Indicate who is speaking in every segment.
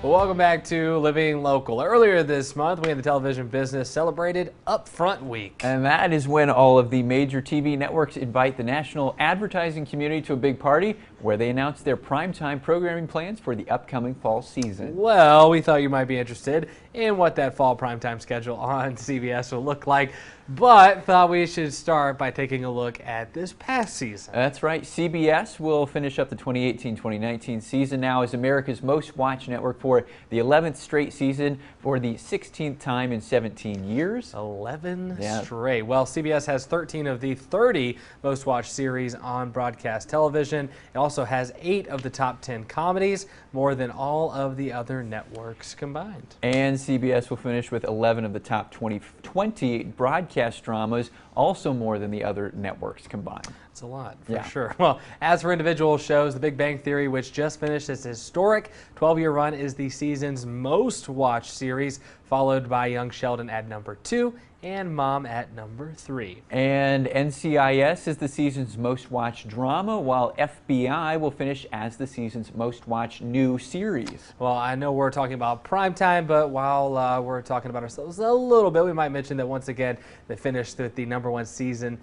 Speaker 1: Well, welcome back to Living Local. Earlier this month, we in the television business celebrated Upfront Week.
Speaker 2: And that is when all of the major TV networks invite the national advertising community to a big party where they announce their primetime programming plans for the upcoming fall season.
Speaker 1: Well, we thought you might be interested in what that fall primetime schedule on CBS will look like, but thought we should start by taking a look at this past season.
Speaker 2: That's right. CBS will finish up the 2018-2019 season now as America's most watched network for the 11th straight season for the 16th time in 17 years.
Speaker 1: 11 straight. Well, CBS has 13 of the 30 most watched series on broadcast television. It also has 8 of the top 10 comedies, more than all of the other networks combined.
Speaker 2: And CBS will finish with 11 of the top 20 broadcast dramas, also more than the other networks combined.
Speaker 1: It's a lot, for sure. Well, as for individual shows, The Big Bang Theory, which just finished its historic 12-year run, is the season's most watched series, followed by Young Sheldon at number 2 and Mom at number 3.
Speaker 2: And NCIS is the season's most watched drama, while FBI will finish as the season's most watched new series.
Speaker 1: Well, I know we're talking about primetime, but while we're talking about ourselves a little bit, we might mention that once again, they finished with the #1 season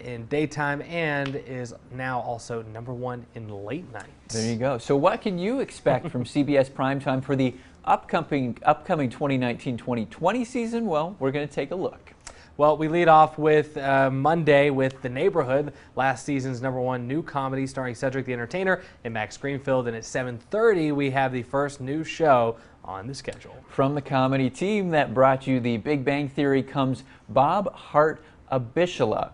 Speaker 1: in daytime and is now also #1 in late night.
Speaker 2: There you go. So what can you expect from CBS primetime for the upcoming 2019-2020 season? Well, we're going to take a look.
Speaker 1: Well, we lead off with Monday with The Neighborhood, last season's #1 new comedy starring Cedric the Entertainer and Max Greenfield. And at 7:30, we have the first new show on the schedule.
Speaker 2: From the comedy team that brought you The Big Bang Theory comes Bob Hart Abishala.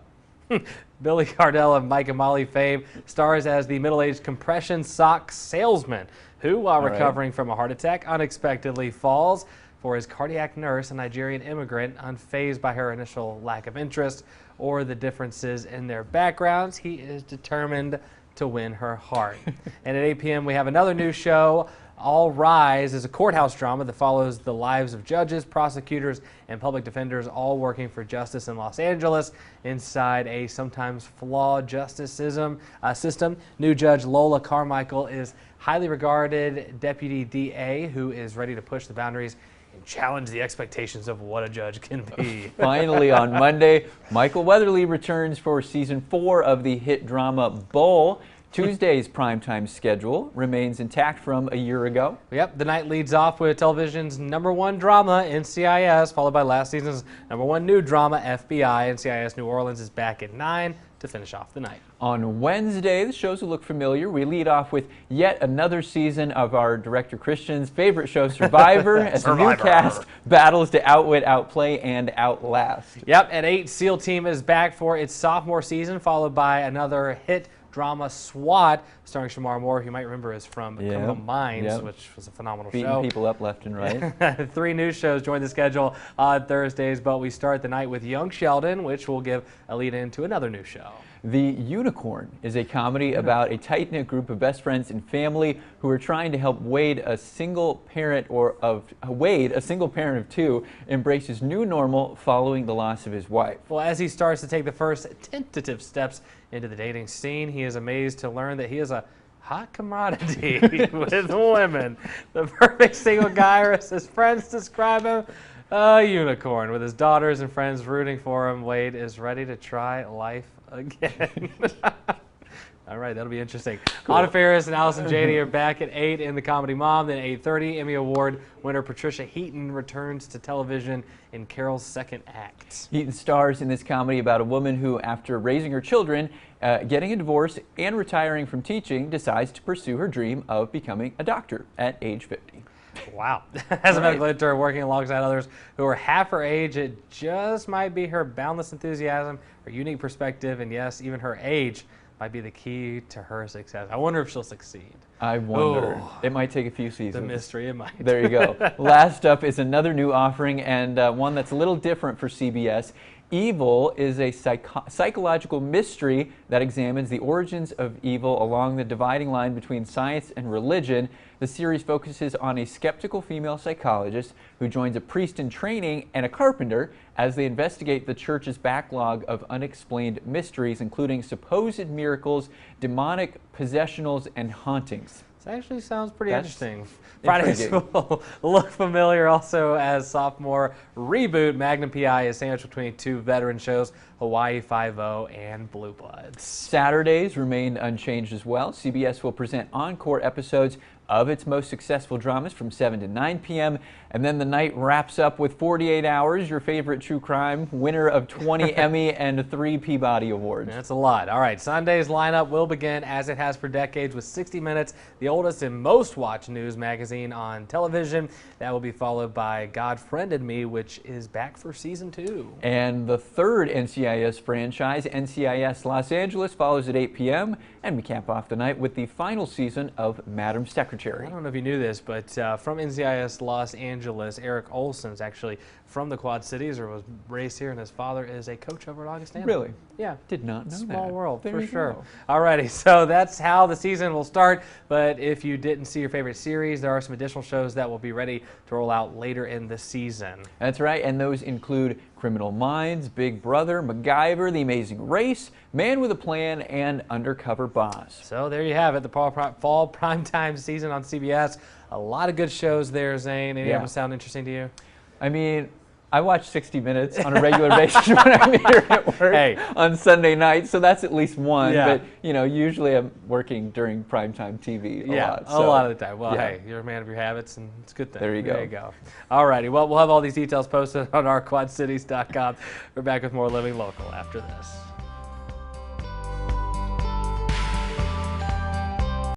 Speaker 1: Billy Cardell of Mike and Molly fame stars as the middle-aged compression sock salesman who, while recovering from a heart attack, unexpectedly falls for his cardiac nurse, a Nigerian immigrant. Unfazed by her initial lack of interest or the differences in their backgrounds, he is determined to win her heart. And at 8 p.m. we have another new show. All Rise is a courthouse drama that follows the lives of judges, prosecutors, and public defenders, all working for justice in Los Angeles inside a sometimes flawed justice system. New Judge Lola Carmichael is highly regarded deputy DA who is ready to push the boundaries and challenge the expectations of what a judge can be.
Speaker 2: Finally, on Monday, Michael Weatherly returns for season 4 of the hit drama Bull. Tuesday's primetime schedule remains intact from a year ago.
Speaker 1: Yep, the night leads off with television's #1 drama, NCIS, followed by last season's #1 new drama, FBI. NCIS New Orleans is back at 9 to finish off the night.
Speaker 2: On Wednesday, the shows will look familiar. We lead off with yet another season of our director Christian's favorite show, Survivor, as the new cast battles to outwit, outplay, and outlast.
Speaker 1: Yep, at 8, SEAL Team is back for its sophomore season, followed by another hit drama, SWAT, starring Shamar Moore, who you might remember is from Criminal Minds, which was a phenomenal show.
Speaker 2: Beating people up left and right.
Speaker 1: 3 new shows join the schedule on Thursdays, but we start the night with Young Sheldon, which will give a lead in to another new show.
Speaker 2: The Unicorn is a comedy about a tight-knit group of best friends and family who are trying to help Wade, a single parent of 2, embrace his new normal following the loss of his wife.
Speaker 1: Well, as he starts to take the first tentative steps into the dating scene, he is amazed to learn that he is a hot commodity with women. The perfect single guy, or as his friends describe him, a unicorn. With his daughters and friends rooting for him, Wade is ready to try life again. All right, that'll be interesting. Cool. Anna Faris and Allison Janney are back at 8 in the comedy Mom. Then at 8:30, Emmy Award winner Patricia Heaton returns to television in Carol's second act.
Speaker 2: Heaton stars in this comedy about a woman who, after raising her children, getting a divorce, and retiring from teaching, decides to pursue her dream of becoming a doctor at age 50.
Speaker 1: Wow. As a medical intern working alongside others who are half her age, it just might be her boundless enthusiasm, her unique perspective, and yes, even her age might be the key to her success. I wonder if she'll succeed.
Speaker 2: I wonder. It might take a few seasons.
Speaker 1: The mystery, it might.
Speaker 2: There you go. Last up is another new offering, and one that's a little different for CBS. Evil is a psychological mystery that examines the origins of evil along the dividing line between science and religion. The series focuses on a skeptical female psychologist who joins a priest in training and a carpenter as they investigate the church's backlog of unexplained mysteries, including supposed miracles, demonic possessionals, and hauntings.
Speaker 1: This actually sounds pretty interesting.
Speaker 2: Fridays
Speaker 1: will look familiar also as sophomore reboot. Magnum PI is sandwiched between two veteran shows, Hawaii Five-0 and Blue Bloods.
Speaker 2: Saturdays remain unchanged as well. CBS will present encore episodes of its most successful dramas from 7 to 9 p.m. And then the night wraps up with 48 Hours, your favorite true crime, winner of 20 Emmy and 3 Peabody Awards.
Speaker 1: That's a lot. All right, Sunday's lineup will begin as it has for decades with 60 Minutes, the oldest and most watched news magazine on television. That will be followed by God Friended Me, which is back for season 2.
Speaker 2: And the third NCIS franchise, NCIS Los Angeles, follows at 8 p.m. And we cap off the night with the final season of Madam Secretary.
Speaker 1: I don't know if you knew this, but from NCIS Los Angeles, Eric Olson's actually from the Quad Cities, or was raised here, and his father is a coach over at Augustana.
Speaker 2: Really?
Speaker 1: Yeah.
Speaker 2: Did not know that.
Speaker 1: Small world,
Speaker 2: there
Speaker 1: for
Speaker 2: you
Speaker 1: sure.
Speaker 2: go.
Speaker 1: Alrighty, so that's how the season will start, but if you didn't see your favorite series, there are some additional shows that will be ready to roll out later in the season.
Speaker 2: That's right, and those include Criminal Minds, Big Brother, MacGyver, The Amazing Race, Man with a Plan, and Undercover Boss.
Speaker 1: So there you have it, the fall primetime season on CBS. A lot of good shows there, Zane. Any of them sound interesting to you?
Speaker 2: I mean, I watch 60 Minutes on a regular basis when I'm here at work on Sunday night, so that's at least one. But, you know, usually I'm working during primetime TV a lot.
Speaker 1: So. A lot of the time. Well, hey, you're a man of your habits, and it's a good thing.
Speaker 2: There you go.
Speaker 1: There you go. All righty. Well, we'll have all these details posted on our quadcities.com. We're back with more Living Local after this.